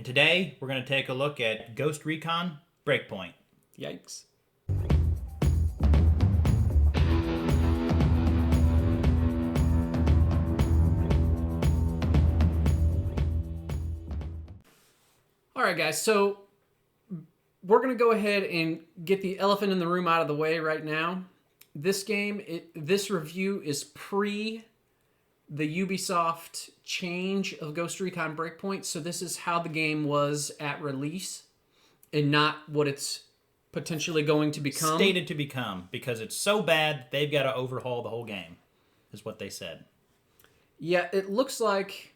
And today, we're going to take a look at Ghost Recon Breakpoint. Yikes. All right, guys, so we're going to go ahead and get the elephant in the room out of the way right now. This game, this review is pre the Ubisoft change of Ghost Recon Breakpoint, so this is how the game was at release and not what it's potentially going to become. Stated to become, because it's so bad, they've got to overhaul the whole game, is what they said. Yeah, it looks like,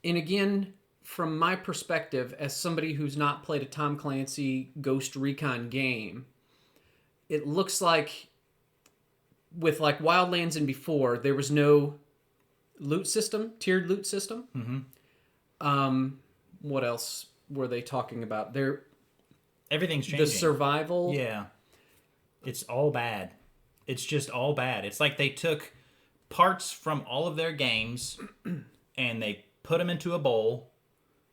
and again, from my perspective, as somebody who's not played a Tom Clancy Ghost Recon game, it looks like with like Wildlands and before, there was no loot system, tiered loot system. Mm-hmm. What else were they talking about? Everything's changing. The survival. Yeah. It's all bad. It's just all bad. It's like they took parts from all of their games and they put them into a bowl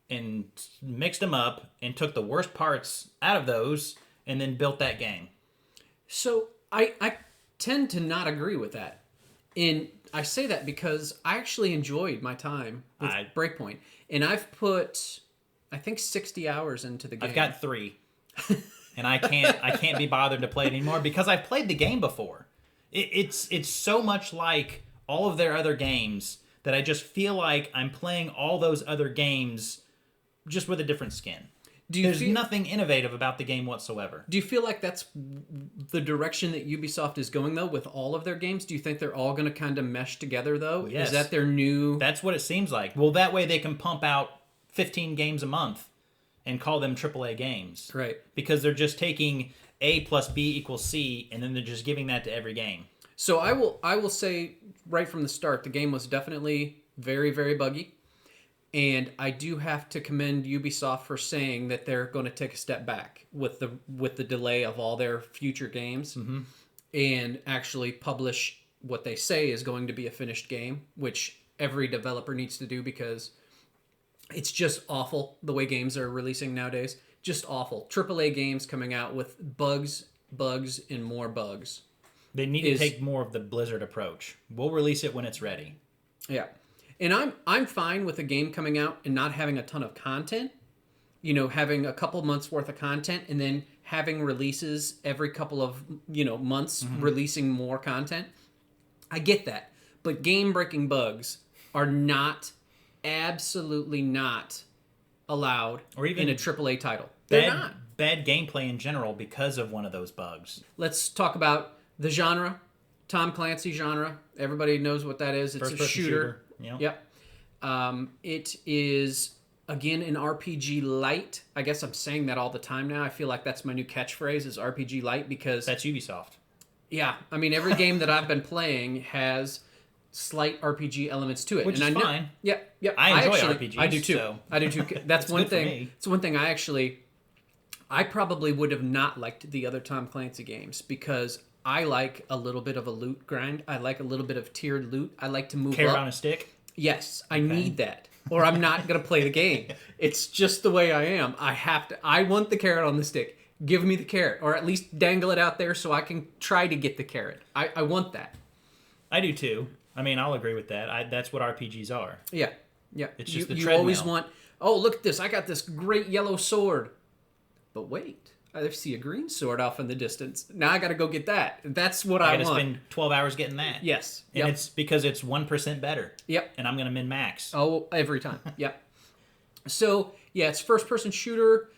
and mixed them up and took the worst parts out of those and then built that game. So I tend to not agree with that. And I say that because I actually enjoyed my time with Breakpoint. And I've put, I think, 60 hours into the game. I've got 3. And I can't be bothered to play it anymore because I've played the game before. It's so much like all of their other games that I just feel like I'm playing all those other games just with a different skin. There's nothing innovative about the game whatsoever. Do you feel like that's the direction that Ubisoft is going, though, with all of their games? Do you think they're all going to kind of mesh together, though? Yes. Is that their new... That's what it seems like. Well, that way they can pump out 15 games a month and call them AAA games. Right. Because they're just taking A plus B equals C, and then they're just giving that to every game. So I will say right from the start, the game was definitely very, very buggy. And I do have to commend Ubisoft for saying that they're going to take a step back with the delay of all their future games and actually publish what they say is going to be a finished game, which every developer needs to do because it's just awful the way games are releasing nowadays. Just awful. AAA games coming out with bugs, and more bugs. They need to take more of the Blizzard approach. We'll release it when it's ready. Yeah. And I'm fine with a game coming out and not having a ton of content. You know, having a couple months worth of content and then having releases every couple of, months, releasing more content. I get that. But game-breaking bugs are absolutely not allowed or even in a AAA title. They're not. Bad gameplay in general because of one of those bugs. Let's talk about the genre. Tom Clancy genre. Everybody knows what that is. It's a shooter. Yep. It is, again, an RPG light. I guess I'm saying that all the time now. I feel like that's my new catchphrase is RPG light because... That's Ubisoft. Yeah. I mean, every game that I've been playing has slight RPG elements to it. Which is fine. Yeah. I enjoy RPGs. I do too. So I do too. That's one thing. It's one thing I probably would have not liked the other Tom Clancy games because... I like a little bit of a loot grind. I like a little bit of tiered loot. I like to move up. Carrot on a stick? Yes, I need that. Or I'm not going to play the game. It's just the way I am. I want the carrot on the stick. Give me the carrot. Or at least dangle it out there so I can try to get the carrot. I want that. I do too. I mean, I'll agree with that. That's what RPGs are. Yeah. It's just the you treadmill. always want, oh, look at this. I got this great yellow sword. But wait. I see a green sword off in the distance. Now I got to go get that. That's what I want. I got to spend 12 hours getting that. Yes. And it's because it's 1% better. Yep. And I'm going to min-max. Oh, every time. Yep. So, yeah, it's first-person shooter.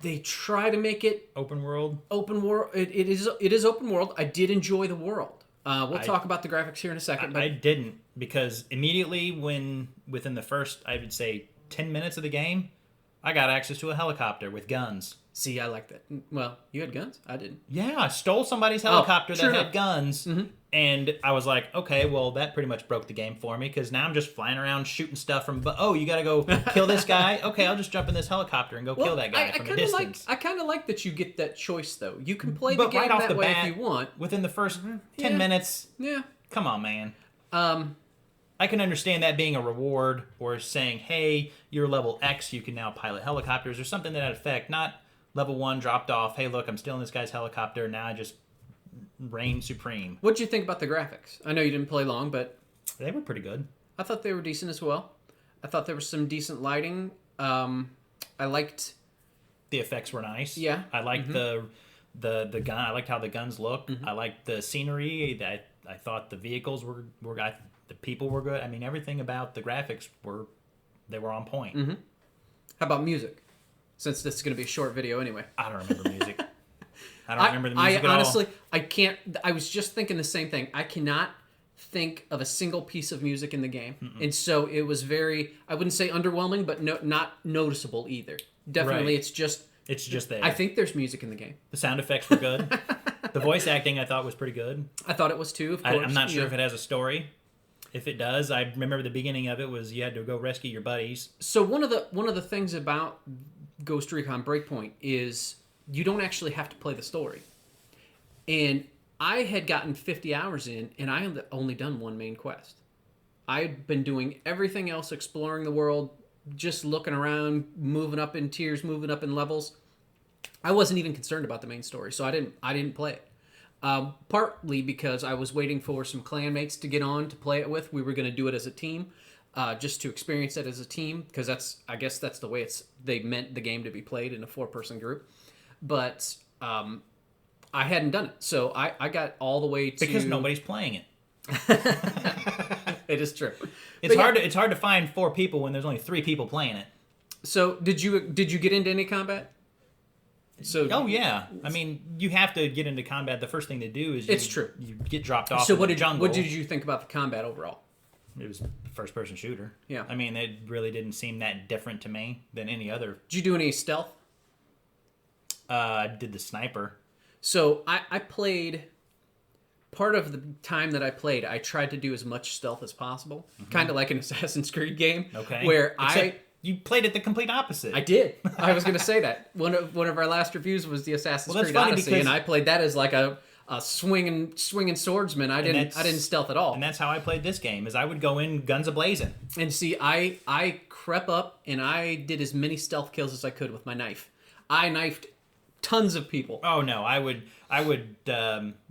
They try to make it... Open world? Open world. It is open world. I did enjoy the world. We'll talk about the graphics here in a second. I didn't because immediately within the first, I would say, 10 minutes of the game, I got access to a helicopter with guns. See, I like that. Well, you had guns? I didn't. Yeah, I stole somebody's helicopter that had guns. Mm-hmm. And I was like, okay, well, that pretty much broke the game for me because now I'm just flying around shooting stuff from... Oh, you got to go kill this guy? Okay, I'll just jump in this helicopter and go kill that guy from a distance. I kind of like that you get that choice, though. You can play the game that way if you want. Within the first 10 minutes. Yeah. Come on, man. I can understand that being a reward or saying, hey, you're level X, you can now pilot helicopters or something to that effect. Not level 1 dropped off, hey, look, I'm still in this guy's helicopter, now I just reign supreme. What'd you think about the graphics? I know you didn't play long, but They were pretty good. I thought they were decent as well. I thought there was some decent lighting. I liked... The effects were nice. Yeah. I liked the gun. I liked how the guns looked. I liked the scenery. I thought the vehicles were the people were good. I mean, everything about the graphics were on point. How about music? Since this is going to be a short video anyway. I don't remember music. I don't remember the music at honestly, all. I can't. I was just thinking the same thing. I cannot think of a single piece of music in the game, and so it was very. I wouldn't say underwhelming, but not noticeable either. Definitely, Right. It's just there. I think there's music in the game. The sound effects were good. The voice acting I thought was pretty good. I thought it was too. Of course, I'm not sure if it has a story. If it does, I remember the beginning of it was you had to go rescue your buddies. So one of the things about Ghost Recon Breakpoint is you don't actually have to play the story. And I had gotten 50 hours in, and I had only done one main quest. I had been doing everything else, exploring the world, just looking around, moving up in tiers, moving up in levels. I wasn't even concerned about the main story, so I didn't play it. Partly because I was waiting for some clanmates to get on to play it with. We were going to do it as a team, just to experience it as a team, because I guess that's the way they meant the game to be played in a 4-person group. But I hadn't done it, so I got all the way to Because nobody's playing it. It is true. It's hard to find 4 people when there's only 3 people playing it. So did you get into any combat? So Oh yeah, I mean you have to get into combat. The first thing to do is It's true. You get dropped off. So in what the did jungle. what did you think about the combat overall? It was a first-person shooter. Yeah. I mean, it really didn't seem that different to me than any other. Did you do any stealth? I did the sniper. So I played. Part of the time that I played, I tried to do as much stealth as possible, kind of like an Assassin's Creed game. Okay. Where Except you played it the complete opposite. I did. I was going to say that one of our last reviews was the Assassin's Well, that's Creed funny Odyssey, because- and I played that as like a swinging swordsman. I didn't stealth at all. And that's how I played this game. Is I would go in guns a-blazing. And see, I crept up and I did as many stealth kills as I could with my knife. I knifed tons of people. Oh no, I would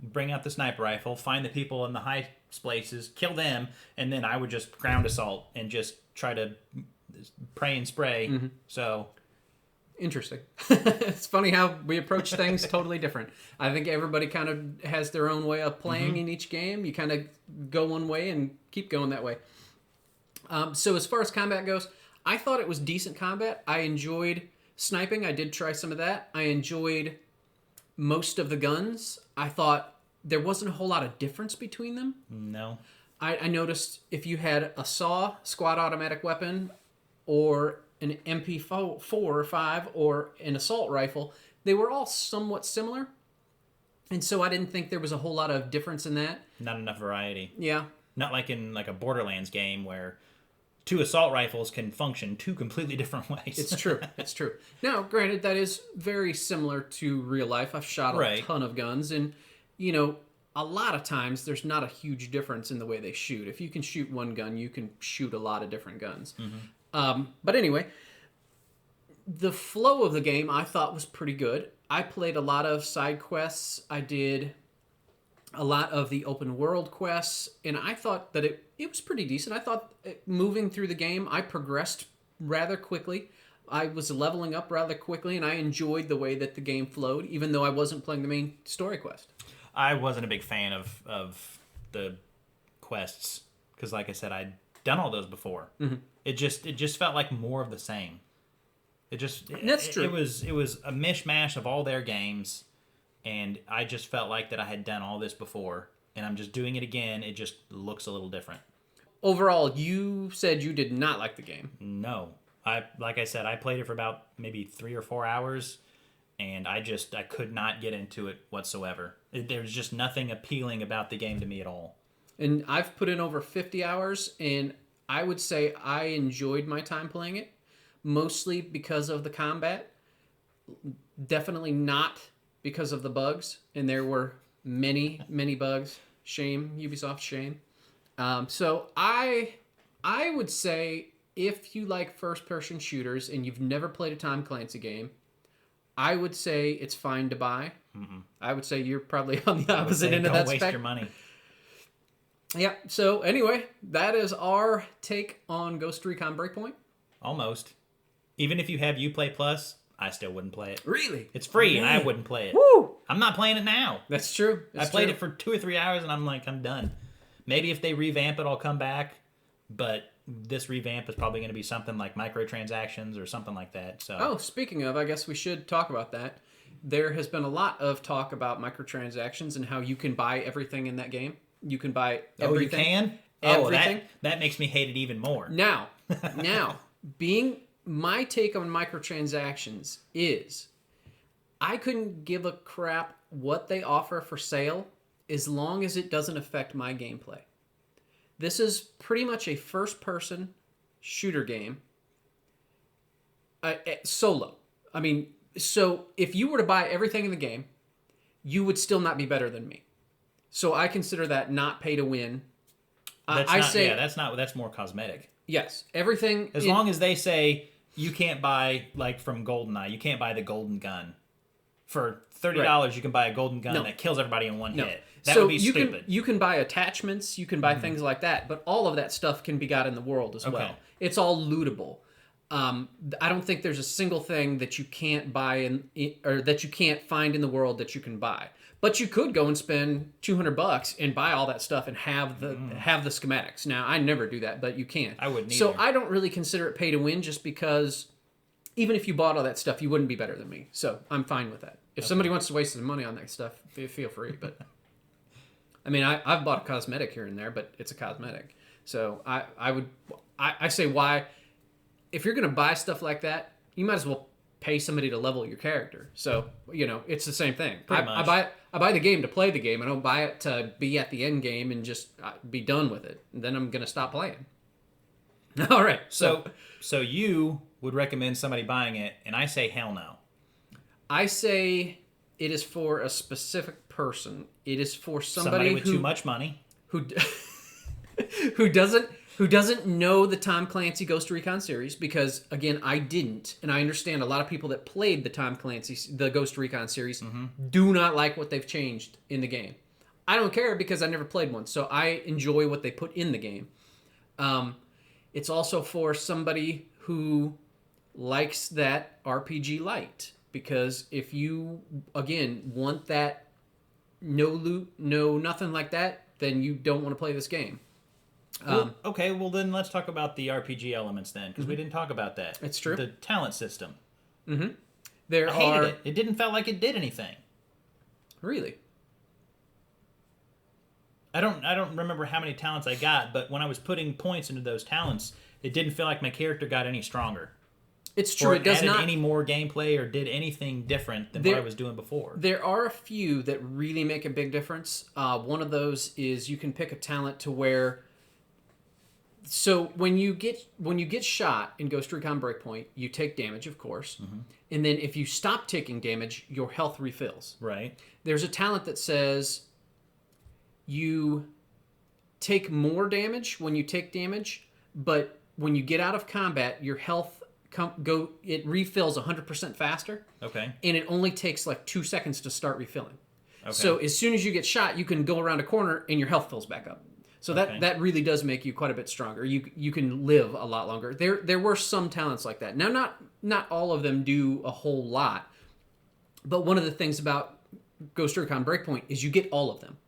bring out the sniper rifle, find the people in the high places, kill them, and then I would just ground assault and just try to pray and spray. So Interesting. It's funny how we approach things totally different. I think everybody kind of has their own way of playing in each game. You kind of go one way and keep going that way. So as far as combat goes, I thought it was decent combat. I enjoyed sniping. I did try some of that. I enjoyed most of the guns. I thought there wasn't a whole lot of difference between them. no. I noticed if you had a SAW, squad automatic weapon, or an MP4 or 5, or an assault rifle, they were all somewhat similar. And so I didn't think there was a whole lot of difference in that. Not enough variety. Yeah. Not like in like a Borderlands game where 2 assault rifles can function 2 completely different ways. It's true. It's true. Now, granted, that is very similar to real life. I've shot a Right. ton of guns, and, you know, a lot of times there's not a huge difference in the way they shoot. If you can shoot one gun, you can shoot a lot of different guns. But anyway, the flow of the game I thought was pretty good. I played a lot of side quests. I did a lot of the open world quests, and I thought that it was pretty decent. I thought moving through the game, I progressed rather quickly. I was leveling up rather quickly, and I enjoyed the way that the game flowed, even though I wasn't playing the main story quest. I wasn't a big fan of the quests because, like I said, I'd done all those before. It just felt like more of the same. That's true. It was a mishmash of all their games, and I just felt like that I had done all this before, and I'm just doing it again. It just looks a little different. Overall, you said you did not like the game. No, like I said, I played it for about maybe 3 or 4 hours, and I could not get into it whatsoever. There's just nothing appealing about the game to me at all. And I've put in over 50 hours, and I would say I enjoyed my time playing it, mostly because of the combat. Definitely not because of the bugs, and there were many, many bugs. Shame, Ubisoft, shame. So I I would say if you like first-person shooters and you've never played a Tom Clancy game, I would say it's fine to buy. I would say you're probably on the opposite end of that Don't waste spec. your money. Yeah. So anyway, that is our take on Ghost Recon Breakpoint. Almost. Even if you have Uplay Plus, I still wouldn't play it. Really? It's free, and I wouldn't play it. Woo! I'm not playing it now. That's true. I played it for 2 or 3 hours, and I'm like, I'm done. Maybe if they revamp it, I'll come back. But this revamp is probably going to be something like microtransactions or something like that. So. Oh, speaking of, I guess we should talk about that. There has been a lot of talk about microtransactions and how you can buy everything in that game. You can buy everything. Oh, you can? Everything. Oh, that makes me hate it even more. Now, being my take on microtransactions is I couldn't give a crap what they offer for sale as long as it doesn't affect my gameplay. This is pretty much a first-person shooter game. Solo. I mean, so if you were to buy everything in the game, you would still not be better than me. So I consider that not pay to win. That's more cosmetic. Yes, everything. As long as they say you can't buy, like from GoldenEye, you can't buy the golden gun. For $30, you can buy a golden gun that kills everybody in one hit. That would be stupid. You can buy attachments, you can buy things like that, but all of that stuff can be got in the world as well. It's all lootable. I don't think there's a single thing that you can't buy or that you can't find in the world that you can buy. But you could go and spend $200 and buy all that stuff and have the schematics. Now, I never do that, but you can. I wouldn't either. So I don't really consider it pay to win just because even if you bought all that stuff, you wouldn't be better than me. So I'm fine with that. If somebody wants to waste some money on that stuff, feel free. But I mean, I've bought a cosmetic here and there, but it's a cosmetic. So I say why, if you're going to buy stuff like that, you might as well pay somebody to level your character. So, it's the same thing. I buy the game to play the game. I don't buy it to be at the end game and just be done with it. And then I'm going to stop playing. All right. So you would recommend somebody buying it, and I say hell no. I say it is for a specific person. It is for somebody with too much money. Who doesn't know the Tom Clancy Ghost Recon series, because again, I didn't, and I understand a lot of people that played the Ghost Recon series do not like what they've changed in the game. I don't care because I never played one, so I enjoy what they put in the game. It's also for somebody who likes that RPG light, because if you again want that no loot, no nothing like that, then you don't want to play this game. Okay, well then let's talk about the RPG elements then, because we didn't talk about that. It's true. The talent system. Mm-hmm. I hated it. It didn't feel like it did anything. Really? I don't remember how many talents I got, but when I was putting points into those talents, it didn't feel like my character got any stronger. It's true. Or it does added not any more gameplay or did anything different than what I was doing before. There are a few that really make a big difference. One of those is you can pick a talent to where. So when you get shot in Ghost Recon Breakpoint, you take damage, of course, and then if you stop taking damage, your health refills. Right. There's a talent that says you take more damage when you take damage, but when you get out of combat, your health it refills 100% faster. Okay. And it only takes like 2 seconds to start refilling. Okay. So as soon as you get shot, you can go around a corner and your health fills back up. So that really does make you quite a bit stronger. You can live a lot longer. There were some talents like that. Now not all of them do a whole lot, but one of the things about Ghost Recon Breakpoint is you get all of them.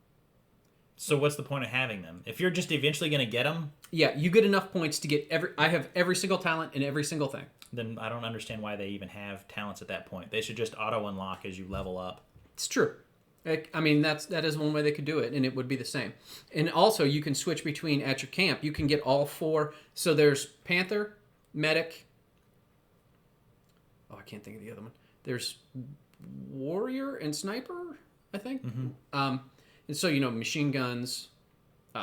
So what's the point of having them? If you're just eventually going to get them? Yeah, you get enough points to get I have every single talent and every single thing. Then I don't understand why they even have talents at that point. They should just auto-unlock as you level up. It's true. I mean, that is one way they could do it, and it would be the same. And also, you can switch between at your camp. You can get all 4. So there's Panther, Medic. Oh, I can't think of the other one. There's Warrior and Sniper, I think. And so, machine guns,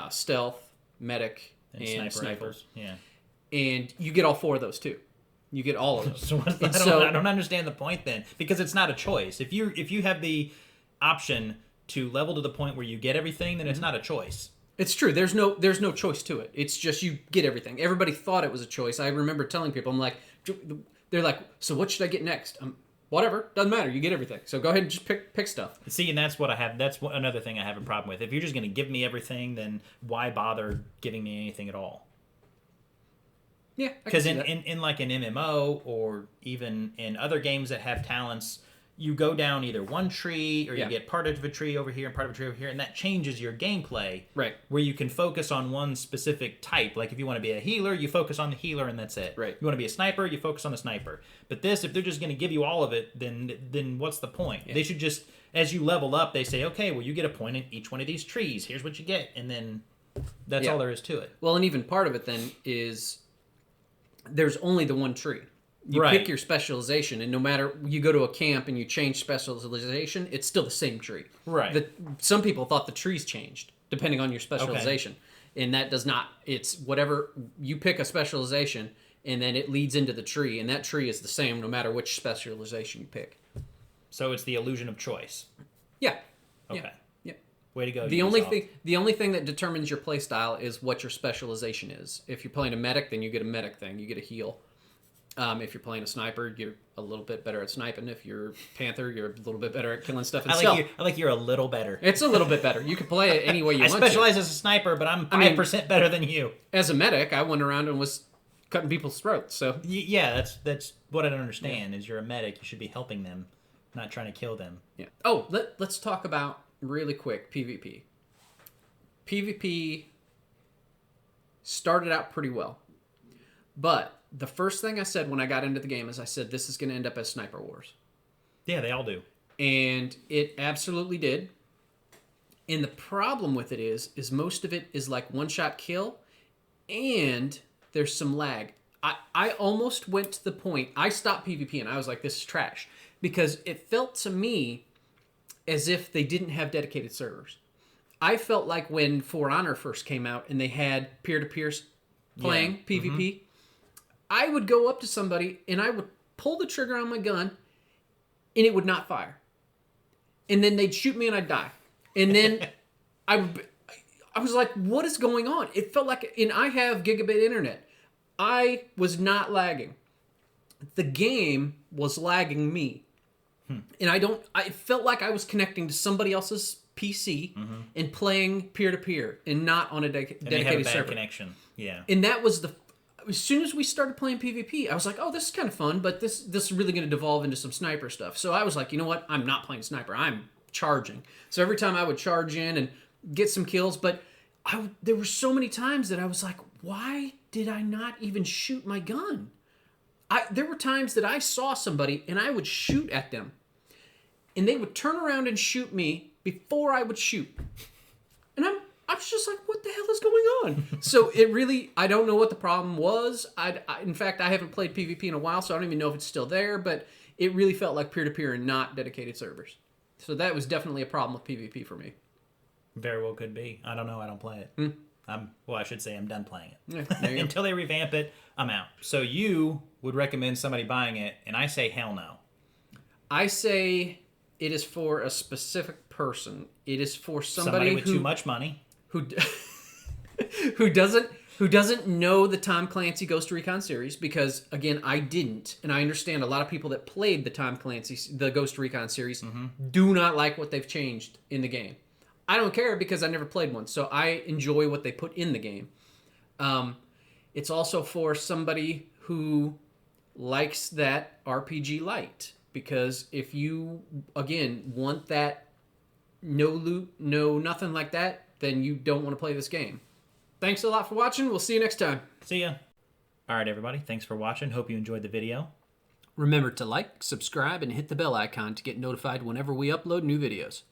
stealth, medic, and sniper. Yeah. And you get all 4 of those, too. You get all of those. I don't understand the point then, because it's not a choice. If you have the option to level to the point where you get everything, then it's not a choice. It's true. There's no choice to it. It's just you get everything. Everybody thought it was a choice. I remember telling people, I'm like, they're like, so what should I get next? Whatever, doesn't matter. You get everything. So go ahead and just pick stuff. See, and that's what I have. That's another thing I have a problem with. If you're just going to give me everything, then why bother giving me anything at all? Yeah, because in like an MMO or even in other games that have talents, you go down either one tree or you get part of a tree over here and part of a tree over here, and that changes your gameplay. Right. Where you can focus on one specific type. Like if you want to be a healer, you focus on the healer and that's it. Right. You want to be a sniper, you focus on the sniper. But this, if they're just going to give you all of it, then what's the point? Yeah. They should just, as you level up, they say, okay, well, you get a point in each one of these trees. Here's what you get. And then that's all there is to it. Well, and even part of it then is there's only the one tree. You pick your specialization, and no matter you go to a camp and you change specialization, it's still the same tree. Right. Some people thought the trees changed depending on your specialization, and that does not. It's whatever you pick a specialization, and then it leads into the tree, and that tree is the same no matter which specialization you pick. So it's the illusion of choice. Yeah. Okay. Yeah. Way to go. The only thing that determines your play style is what your specialization is. If you're playing a medic, then you get a medic thing. You get a heal. If you're playing a sniper, you're a little bit better at sniping. If you're Panther, you're a little bit better at killing stuff and stealth. I like you're a little better. It's a little bit better. You can play it any way you want to. I specialize as a sniper, but I'm 5% better than you. As a medic, I went around and was cutting people's throats. So yeah, that's what I don't understand. Is you're a medic, you should be helping them, not trying to kill them. Yeah. Oh, let's talk about really quick PvP. PvP started out pretty well, but the first thing I said when I got into the game is I said, this is going to end up as Sniper Wars. Yeah, they all do. And it absolutely did. And the problem with it is most of it is like one-shot kill, and there's some lag. I almost went to the point, I stopped PvP and I was like, this is trash. Because it felt to me as if they didn't have dedicated servers. I felt like when For Honor first came out and they had peer-to-peer playing PvP, mm-hmm. I would go up to somebody and I would pull the trigger on my gun and it would not fire. And then they'd shoot me and I'd die. And then I was like, what is going on? It felt like, and I have gigabit internet. I was not lagging. The game was lagging me. And I felt like I was connecting to somebody else's PC mm-hmm. and playing peer-to-peer and not on a dedicated server. Connection. Yeah. And that was as soon as we started playing PvP, I was like, oh, this is kind of fun, but this is really going to devolve into some sniper stuff. So I was like, you know what? I'm not playing sniper. I'm charging. So every time I would charge in and get some kills, but there were so many times that I was like, why did I not even shoot my gun? There were times that I saw somebody and I would shoot at them, and they would turn around and shoot me before I would shoot. And I was just like, what the hell is going on? So it really, I don't know what the problem was. In fact, I haven't played PvP in a while, so I don't even know if it's still there, but it really felt like peer-to-peer and not dedicated servers. So that was definitely a problem with PvP for me. Very well could be. I don't know. I don't play it. I should say I'm done playing it. Yeah, Until they revamp it, I'm out. So you would recommend somebody buying it, and I say hell no. I say it is for a specific person. It is for somebody with too much money. Who doesn't know the Tom Clancy Ghost Recon series, because again, I didn't, and I understand a lot of people that played the Ghost Recon series mm-hmm. do not like what they've changed in the game. I don't care because I never played one, so I enjoy what they put in the game. It's also for somebody who likes that RPG light, because if you again want that no loot, no nothing like that, then you don't want to play this game. Thanks a lot for watching. We'll see you next time. See ya. All right, everybody. Thanks for watching. Hope you enjoyed the video. Remember to like, subscribe, and hit the bell icon to get notified whenever we upload new videos.